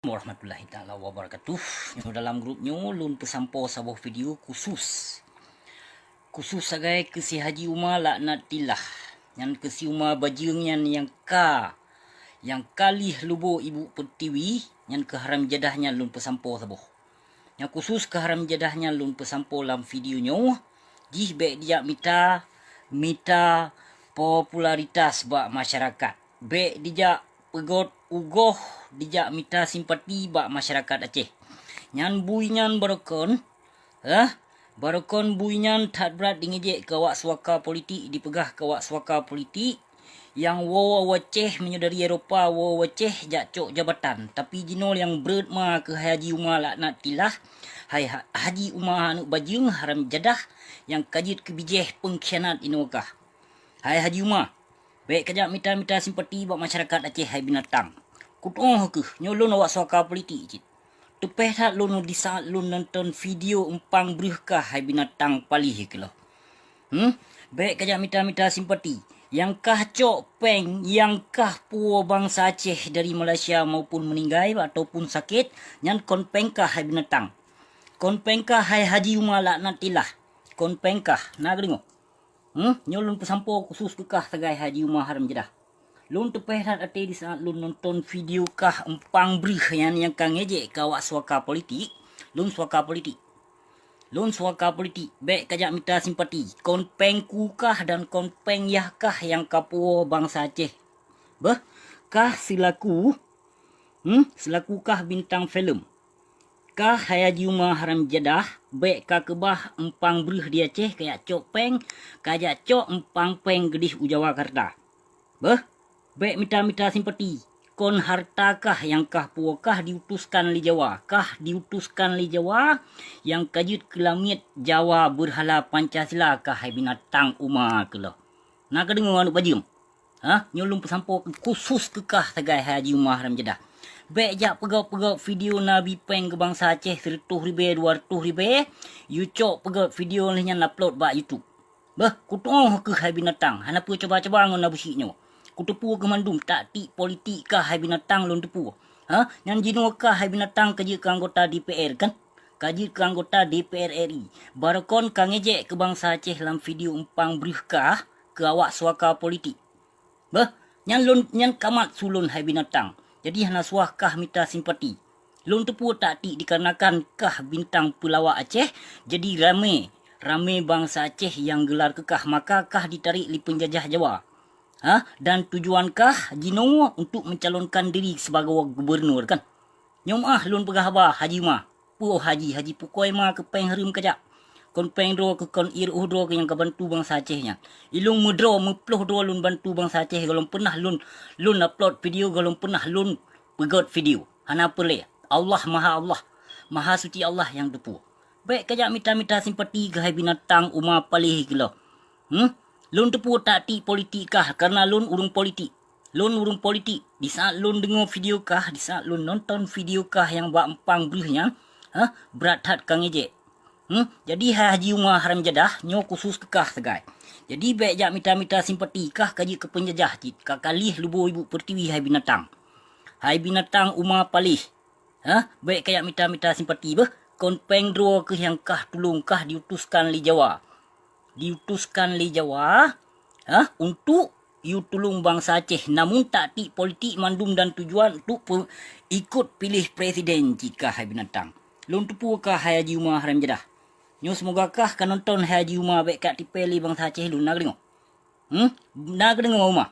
Warahmatullahi taala wabarakatuh. Yang dalam grupnya lun pesampo sebuah video khusus sagai ke si Haji Umar laknatillah. Yang ke si Umar bajeng yang kali lubo ibu pertiwi yang ke haram jadahnya lun pesampo sebuah. Yang khusus ke haram jadahnya lun pesampo dalam videonya. Jih baik dia mita popularitas bak masyarakat. Baik dia pegot ugoh dijak mita simpati bak masyarakat Aceh. Nyan buinyan barokon, barokon buinyan tak berat dingejek ke wak suaka politik dipegah ke wak suaka politik yang wo waceh menyedari Eropah wo waceh jak cok jabatan tapi jinol yang berat ma ke Haji Umar laknatillah hai Haji Umar anu bajeng haram jadah yang kajit kebijeh pengkhianat inokah. Hai Haji Umar, baik kejap mita simpati buat masyarakat Aceh hai binatang. Kutoh ke nyolon awak suaka politik cik. Tepeh tak lun di saat lun nonton video empang berkah hai binatang palih ke lah. Baik kejap mita simpati. Yang kah cok peng, yang kah puo bangsa Aceh dari Malaysia maupun meninggal ataupun sakit, yang kon pengkah hai binatang. Kon pengkah hai Haji Umar laknatillah. Kon pengkah, nak dengar. Nyolun pesampo khusus kekah segai Haji Umar haram jedah. Lun tepehat ate di saat lun nonton video kah empang brih yang kang ejek kawak suaka politik. Lun suaka politik. Lun suaka politik. Baik kajak minta simpati. Konpeng kukah dan konpeng yahkah yang kapuo bangsa Aceh. Kah silaku. Selaku kah bintang filem. Kah Haji Umar haram jadah. Baik kah kebah empang brih di Aceh kayak cok peng. Kajak cok empang peng gedih Ujawakarta. Baik mita simpati. Kon hartakah yang kah puakah diutuskan li Jawa. Kah diutuskan li Jawa yang kajut ke langit Jawa berhala Pancasila kah hai binatang Umar ke lah. Nak dengar anu bajem? Nyolong pesampo khusus kekah segai Haji Umar haram jadah. Baik jak pegau video Nabi Peng ke bangsa Aceh 100,000 200,000. You cok pegau video ni yang upload bak YouTube. Kutoh ke hai binatang. Hana pu coba-coba ngon nabusiknya. Kutepu ke mandum tak ti politik kah hai binatang lon tepu. Yang jino kah hai binatang kerja ke anggota DPR kan? Kerja ke anggota DPR RI. Barakon kang ejek ke bangsa Aceh dalam video empang berkah ke awak suaka politik. Yang kamat sulun hai binatang. Jadi hana suah kah mita simpati. Lon tepu tak ti dikarenakan kah bintang pelawak Aceh jadi ramai bangsa Aceh yang gelar kekah maka kah ditarik li penjajah Jawa. Dan tujuankah Jino untuk mencalonkan diri sebagai gubernur kan? Nyom lun pegah abah Haji Umar. Puh Haji pukoi ma ke peng harim kejap. Kon peng dro ke kon ir dro ke yang ke bantu bangsa Acehnya. Ilung mudro meploh dro lun bantu bangsa Aceh galon pernah lun upload video galon pernah lun pegot video. Hana pele. Allah. Maha suci Allah yang tepu. Baik kejap mita simpati ke hai binatang Umar palih ke lo. Lun tepu tak ti politik kah karena lun urung politik. Lun urung politik. Di saat lun dengar video kah, di saat lun nonton video kah yang buat empang brihnya, berat hat kang ejek. Jadi Haji Umar haram jadah nyo khusus kekah segai. Jadi baik jak mita simpati kah kaji ke penjajah cit. Kah kalih lubo ibu pertiwi hai binatang. Hai binatang Umar palih. Baik kayak mita simpati kon peng dro ke yang kah tulung kah diutuskan li Jawa. Diutuskan li Jawa untuk you tolong bangsa Aceh namun tak ti politik mandum dan tujuan untuk ikut pilih presiden jika hai binatang. Lun tepu kah Haji Umar haram jadah. Nyo semoga kah kan nonton Haji Umar baik kat tipeli bangsa Aceh lun nak dengar. Nak dengar Umar.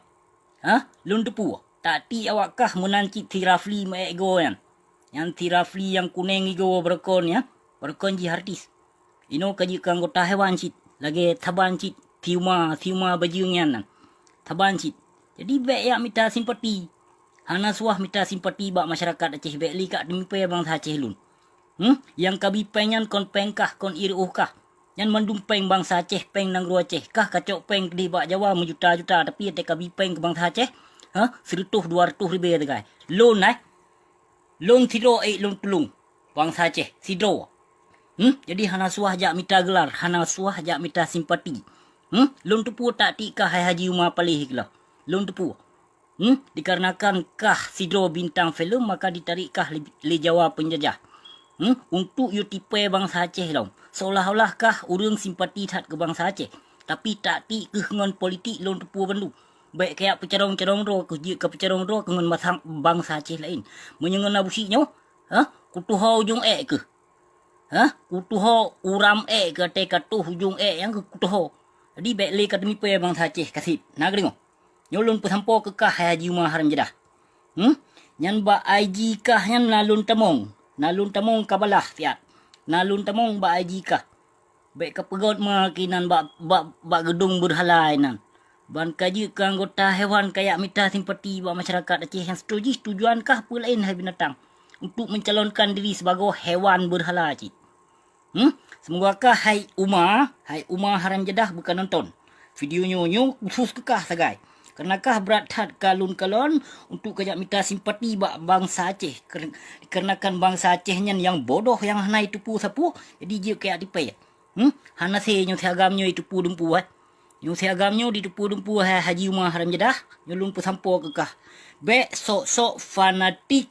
Lun tepu tak ti awak kah menanci tirafli ego yang tirafli yang kuning ego berkon ya. Berkon ji artis. Ino kaji ke anggota hewan cit. Lagi taban cit tiuma bajungan taban cit. Jadi baik ya mita simpati. Hana suah mita simpati bak masyarakat Aceh baik li kat demi pe bangsa Aceh lun. Yang kabi pengan kon pengkah kon iruh kah. Yang mandum peng bangsa Aceh peng nang ru Aceh kah kacok peng di bak Jawa menjuta-juta tapi ate kabi peng ke bangsa Aceh 100-200 ribu tegai. Loan sidro loan tulung bangsa Aceh sidro. Jadi hana suah jak mita gelar, hana suah jak mita simpati. Lun tepu tak ti kah hai Haji Umar palih ke lah. Lun tepu. Dikarenakan kah sidro bintang filem maka ditarikkah le Jawa penjajah. Untuk you tipe bangsa Aceh tau. Seolah-olah kah urang simpati tat ke bangsa Aceh. Tapi tak ti ke ngon politik lon tepu bandu. Baik kayak pecarong-carong ro ke pecarong ro ke ngon bangsa Aceh lain. Menyengon abusiknya, kutuhau ujung ke. Kutuhau uram ke te katuh ujung yang ke kutuhau. Jadi baik le kat mipe bangsa Aceh kasih. Nak dengo. Nyolun pesampo ke kah Haji Umar Haram Jeddah. Nyan ba IG kah nyan nalun tamong. Nalun tamong kabalah tiat. Nalun tamong ba IG kah. Baik ke pegot makinan ba gedung berhalai nan. Ban kaji ke anggota hewan kayak minta simpati ba masyarakat Aceh yang setuju tujuan kah apa lain hai binatang untuk mencalonkan diri sebagai hewan berhala cik. Semoga kah Hai Umar Haram Jeddah bukan nonton video nyo khusus kekah sagai. Karenakah berat hat kalun-kalon untuk kajak minta simpati bak bangsa Aceh. Karenakan bangsa Aceh yang bodoh yang hanai tupu sapu. Jadi dia kayak tipe. Hana se nyo siagamnyo itu pu dumpu Nyo siagamnyo di tupu dumpu Haji Umar Haram Jeddah. Nyo lumpu sampo kekah. Bek sok-sok fanatik.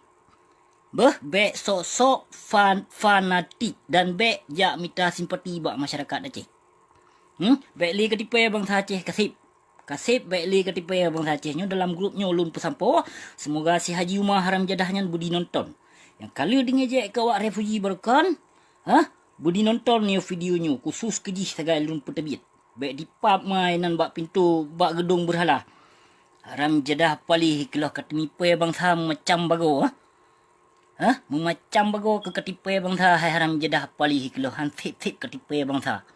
Bek sok-sok fanatik. Dan bek jak minta simpati bak masyarakat Aceh. Bek li ketipe bangsa Aceh kasip baik li ketipe bangsa Aceh nyo dalam grupnya ulun pesampo. Semoga si Haji Umar Haram Jeddah nyan budi nonton. Yang kali dingejek ke awak refugi berkan, budi nonton ni video nyo khusus kejih sagai ulun petebit. Baik di pub mainan bak pintu bak gedung berhala. Haram Jeddah palih kelah katemipe bangsa macam bago memacam bago ke ketipe bangsa Haram Jeddah palih kelah hansip-sip ketipe bangsa.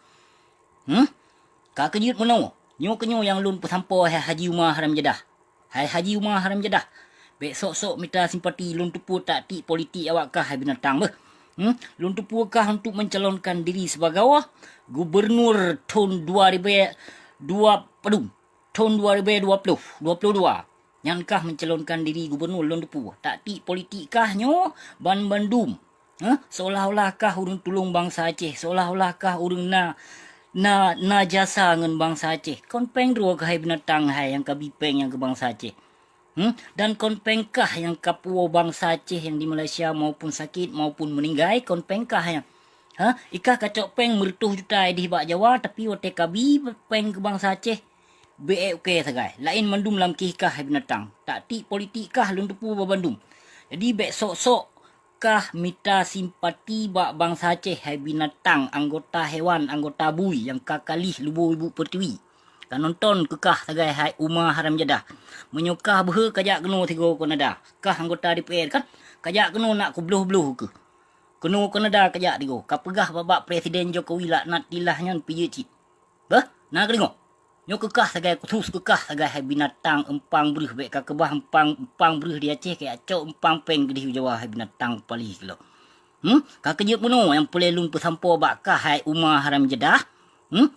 Ka kejut menau. Nyo kenyo yang lun pesampo Haji Umar Haram Jeddah. Haji Umar Haram Jeddah. Bek sok-sok minta simpati lun tupu tak ti politik awak kah binatang beh. Lun tupu kah untuk mencalonkan diri sebagai gubernur tahun 2022. Yang kah mencalonkan diri gubernur lun tupu. Tak ti politik kah nyo bandum. Seolah-olah kah urang tolong bangsa Aceh. Seolah-olah kah urang na jasa ngan bangsa Aceh. Konpeng dua ke hai binatang hai yang kabipeng yang ke bangsa Aceh. Dan konpeng kah yang kapuo bangsa Aceh yang di Malaysia maupun sakit maupun meninggal. Konpeng kah yang ikah kacok peng mertuh juta di bak Jawa tapi wate kabi peng ke bangsa Aceh. BEK sagai. Lain mandum lam kah hai binatang. Tak ti politik kah lun tepu babandum. Jadi bek sok-sok kah minta simpati bak bangsa Aceh hai binatang, anggota hewan, anggota bui yang kakalih lubu ibu pertiwi. Kan nonton kekah sagai hai Umar Haram Jeddah. Menyokah behe kajak kena tiga Kanada. Kah anggota DPR kan kajak kena nak kubluh-bluh ke. Kena Kanada kajak tiga. Kapegah babak Presiden Jokowi laknat dilahnya pijit cik. Nak dengar. Nyo kekah sagai khusus kekah sagai hai binatang empang bereh baik kakebah empang bereh di Aceh kayak acok empang peng di Jawa hai binatang palih kilo. Kakejut mono yang boleh lun pesampo bak kah hai Umar Haram Jeddah.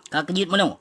Kakejut mono.